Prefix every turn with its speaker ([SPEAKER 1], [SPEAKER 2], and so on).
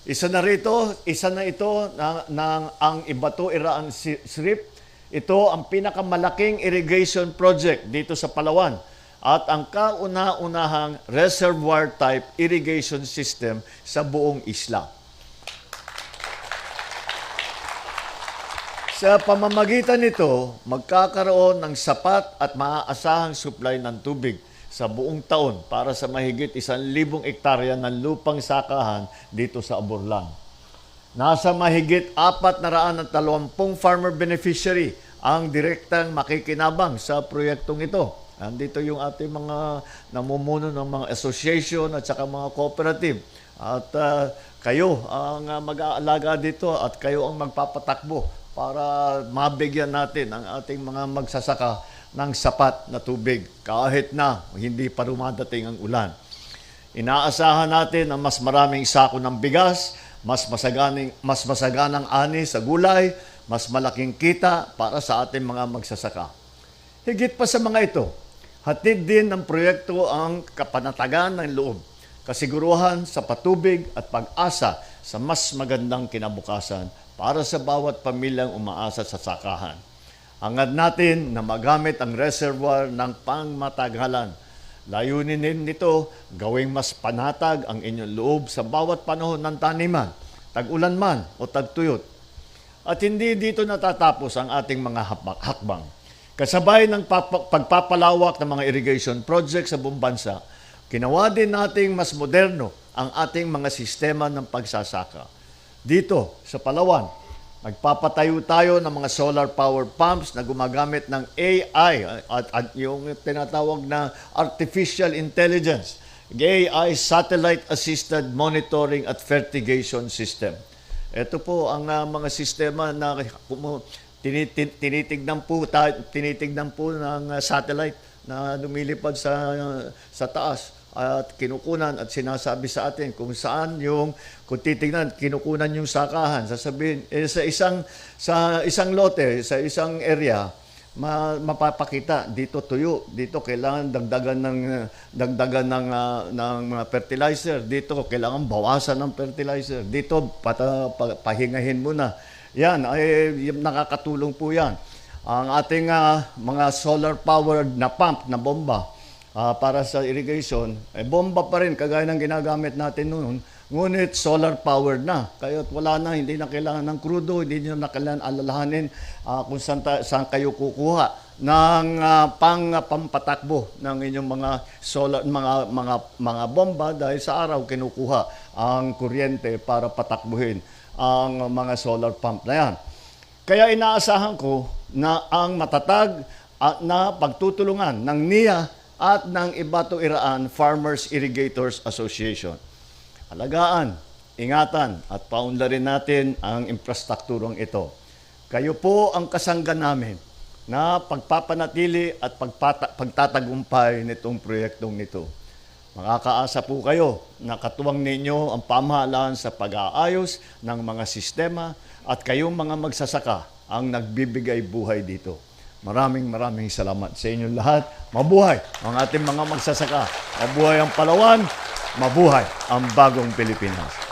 [SPEAKER 1] Isa na ito ng ang Ibato-Iraan Srip. Ito ang pinakamalaking irrigation project dito sa Palawan at ang kauna-unahang reservoir type irrigation system sa buong isla. Sa pamamagitan nito, magkakaroon ng sapat at maaasahang supply ng tubig sa buong taon para sa mahigit 1,000 ektarya ng lupang sakahan dito sa Aborlan. Nasa mahigit 420 farmer beneficiary ang direktang makikinabang sa proyektong ito. Andito yung ating mga namumuno ng mga association at saka mga cooperative. At kayo ang mag-aalaga dito at kayo ang magpapatakbo para mabigyan natin ang ating mga magsasaka ng sapat na tubig kahit na hindi pa dumadating ang ulan. Inaasahan natin ang mas maraming sako ng bigas, mas masaganang ani sa gulay, mas malaking kita para sa ating mga magsasaka. Higit pa sa mga ito, hatid din ng proyekto ang kapanatagan ng loob, kasiguruhan sa patubig at pag-asa sa mas magandang kinabukasan para sa bawat pamilyang umaasa sa sakahan. Hangad natin na magamit ang reservoir ng pangmatagalan. Layunin din nito gawing mas panatag ang inyong loob sa bawat panahon ng taniman, tag-ulan man o tagtuyot. At hindi dito natatapos ang ating mga hakbang. Kasabay ng pagpapalawak ng mga irrigation projects sa buong bansa, ginawa din nating mas moderno ang ating mga sistema ng pagsasaka. Dito sa Palawan, nagpapatayo tayo ng mga solar power pumps na gumagamit ng AI at yung tinatawag na artificial intelligence, AI Satellite Assisted Monitoring at Fertigation System. Ito po ang mga sistema na tinitignan po ng satellite na lumilipad sa taas at kinukunan at sinasabi sa atin kung saan kung titignan, kinukunan yung sakahan. Sasabihin, sa isang lote, sa isang area, mapapakita, dito tuyo, dito kailangan dagdagan ng fertilizer, dito kailangan bawasan ng fertilizer, dito pahingahin mo na. Yan, ay nakakatulong po yan. Ang ating mga solar-powered na pump, na bomba, para sa irrigation, bomba pa rin, kagaya ng ginagamit natin noon, ngunit solar-powered na. Kaya wala na, hindi na kailangan ng krudo, hindi nyo na kailangan alalahanin kung saan kayo kukuha ng pampatakbo ng inyong mga solar, mga bomba dahil sa araw kinukuha ang kuryente para patakbuhin ang mga solar pump na yan. Kaya inaasahan ko na ang matatag at na pagtutulungan ng NIA at ng Ibato-Iraan Farmers Irrigators Association. Alagaan, ingatan at paunlarin natin ang infrastrukturang ito. Kayo po ang kasangga namin na pagpapanatili at pagtatagumpay nitong proyektong nito. Makakaasa po kayo na katuwang ninyo ang pamahalaan sa pag-aayos ng mga sistema at kayong mga magsasaka ang nagbibigay buhay dito. Maraming salamat sa inyong lahat. Mabuhay ang ating mga magsasaka. Mabuhay ang Palawan. Mabuhay ang bagong Pilipinas.